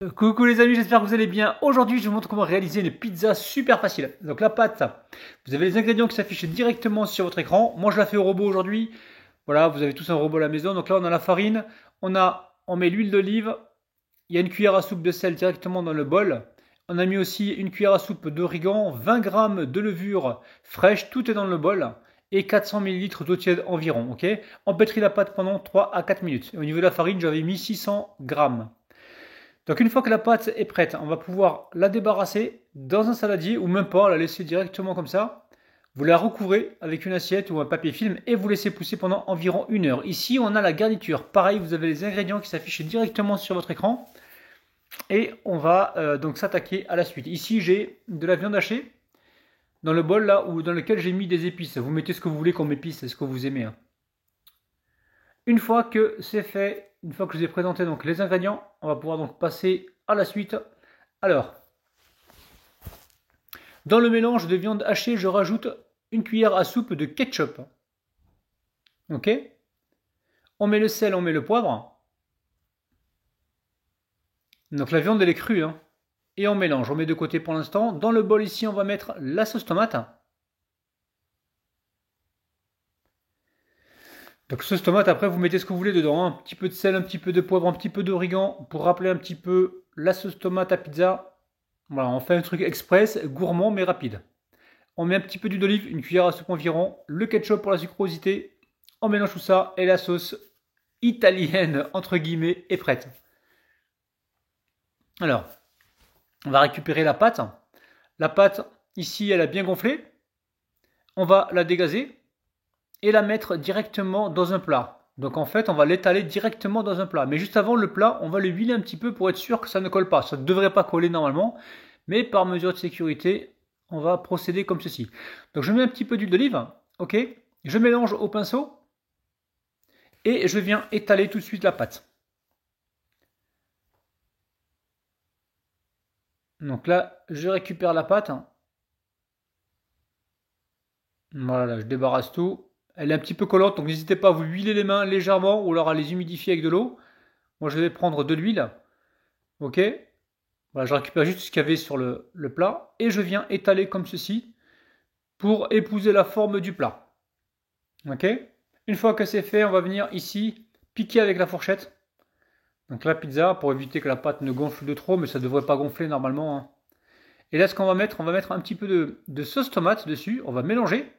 Coucou les amis, j'espère que vous allez bien. Aujourd'hui, je vous montre comment réaliser une pizza super facile. Donc la pâte, vous avez les ingrédients qui s'affichent directement sur votre écran. Moi, je la fais au robot aujourd'hui. Voilà, vous avez tous un robot à la maison. Donc là, on a la farine, on met l'huile d'olive. Il y a une cuillère à soupe de sel directement dans le bol. On a mis aussi une cuillère à soupe d'origan, 20 g de levure fraîche, tout est dans le bol. Et 400 ml d'eau tiède environ, ok. On pétrit la pâte pendant 3 à 4 minutes. Et au niveau de la farine, j'avais mis 600 g. Donc une fois que la pâte est prête, on va pouvoir la débarrasser dans un saladier ou même pas, la laisser directement comme ça. Vous la recouvrez avec une assiette ou un papier film et vous laissez pousser pendant environ 1 heure. Ici, on a la garniture. Pareil, vous avez les ingrédients qui s'affichent directement sur votre écran. Et on va donc s'attaquer à la suite. Ici, j'ai de la viande hachée dans le bol là dans lequel j'ai mis des épices. Vous mettez ce que vous voulez comme épices, c'est ce que vous aimez, hein. Une fois que c'est fait, une fois que je vous ai présenté donc les ingrédients, on va pouvoir donc passer à la suite. Alors, dans le mélange de viande hachée, je rajoute une cuillère à soupe de ketchup. Ok. On met le sel, on met le poivre. Donc la viande elle est crue, hein. Et on mélange, on met de côté pour l'instant. Dans le bol ici, on va mettre la sauce tomate. Donc sauce tomate, après vous mettez ce que vous voulez dedans, hein. Un petit peu de sel, un petit peu de poivre, un petit peu d'origan pour rappeler un petit peu la sauce tomate à pizza. Voilà, on fait un truc express, gourmand mais rapide. On met un petit peu d'huile d'olive, une cuillère à soupe environ, le ketchup pour la sucrosité. On mélange tout ça et la sauce italienne entre guillemets est prête. Alors, on va récupérer la pâte. La pâte ici elle a bien gonflé. On va la dégazer et la mettre directement dans un plat. Donc en fait, on va l'étaler directement dans un plat. Mais juste avant le plat, on va le huiler un petit peu pour être sûr que ça ne colle pas. Ça ne devrait pas coller normalement, mais par mesure de sécurité, on va procéder comme ceci. Donc je mets un petit peu d'huile d'olive, ok. Je mélange au pinceau et je viens étaler tout de suite la pâte. Donc là, je récupère la pâte. Voilà, je débarrasse tout. Elle est un petit peu collante, donc n'hésitez pas à vous huiler les mains légèrement ou alors à les humidifier avec de l'eau. Moi, je vais prendre de l'huile. Ok. Voilà, je récupère juste ce qu'il y avait sur le plat et je viens étaler comme ceci pour épouser la forme du plat. Ok. Une fois que c'est fait, on va venir ici piquer avec la fourchette. Donc la pizza pour éviter que la pâte ne gonfle de trop, mais ça ne devrait pas gonfler normalement, hein. Et là, ce qu'on va mettre, on va mettre un petit peu de sauce tomate dessus. On va mélanger.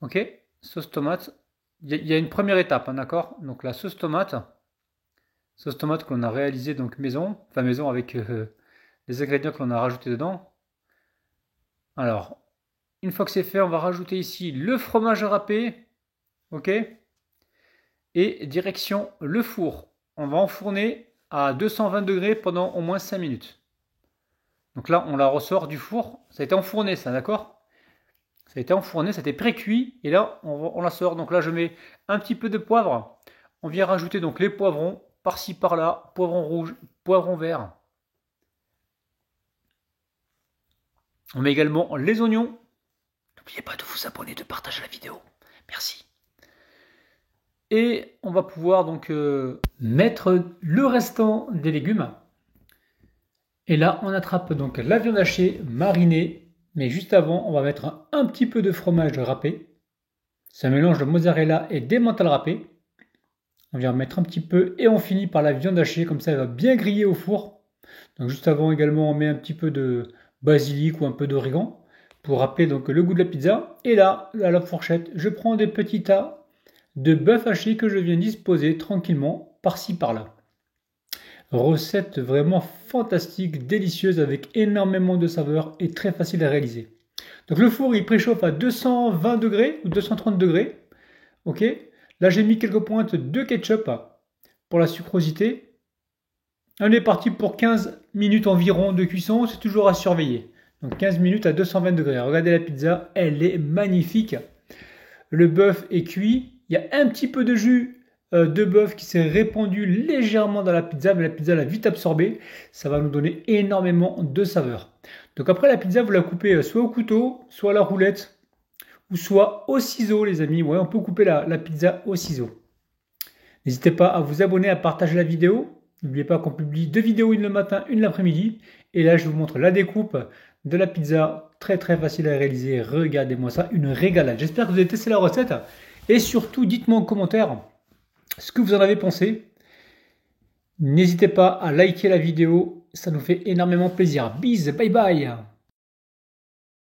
Ok, sauce tomate. Il y a une première étape, hein, d'accord. Donc la sauce tomate qu'on a réalisée donc maison, enfin maison avec les ingrédients qu'on a rajoutés dedans. Alors, une fois que c'est fait, on va rajouter ici le fromage râpé, ok. Et direction le four. On va enfourner à 220 degrés pendant au moins 5 minutes. Donc là, on la ressort du four. Ça a été enfourné, ça, d'accord. Ça a été enfourné, ça a été pré-cuit. Et là, on la sort. Donc là, je mets un petit peu de poivre. On vient rajouter donc les poivrons, par-ci, par-là. Poivron rouge, poivron vert. On met également les oignons. N'oubliez pas de vous abonner, de partager la vidéo. Merci. Et on va pouvoir donc mettre le restant des légumes. Et là, on attrape donc la viande hachée marinée. Mais juste avant, on va mettre un petit peu de fromage râpé. C'est un mélange de mozzarella et d'emmental râpé. On vient mettre un petit peu et on finit par la viande hachée. Comme ça, elle va bien griller au four. Donc juste avant également, on met un petit peu de basilic ou un peu d'origan pour rappeler donc le goût de la pizza. Et là, à la fourchette, je prends des petits tas de bœuf haché que je viens disposer tranquillement par-ci par-là. Recette vraiment fantastique, délicieuse avec énormément de saveurs et très facile à réaliser. Donc le four il préchauffe à 220 degrés ou 230 degrés. Ok. Là j'ai mis quelques pointes de ketchup pour la sucrosité. On est parti pour 15 minutes environ de cuisson, c'est toujours à surveiller. Donc 15 minutes à 220 degrés. Regardez la pizza, elle est magnifique. Le bœuf est cuit. Il y a un petit peu de jus de bœuf qui s'est répandu légèrement dans la pizza, mais la pizza l'a vite absorbé. Ça va nous donner énormément de saveur. Donc après la pizza, vous la coupez soit au couteau, soit à la roulette, ou soit au ciseau, les amis. Ouais, on peut couper la pizza au ciseau. N'hésitez pas à vous abonner, à partager la vidéo. N'oubliez pas qu'on publie 2 vidéos, une le matin, une l'après-midi. Et là, je vous montre la découpe de la pizza. Très très facile à réaliser. Regardez-moi ça, une régalade. J'espère que vous avez testé la recette. Et surtout, dites-moi en commentaire ce que vous en avez pensé. N'hésitez pas à liker la vidéo. Ça nous fait énormément plaisir. Bis, bye bye.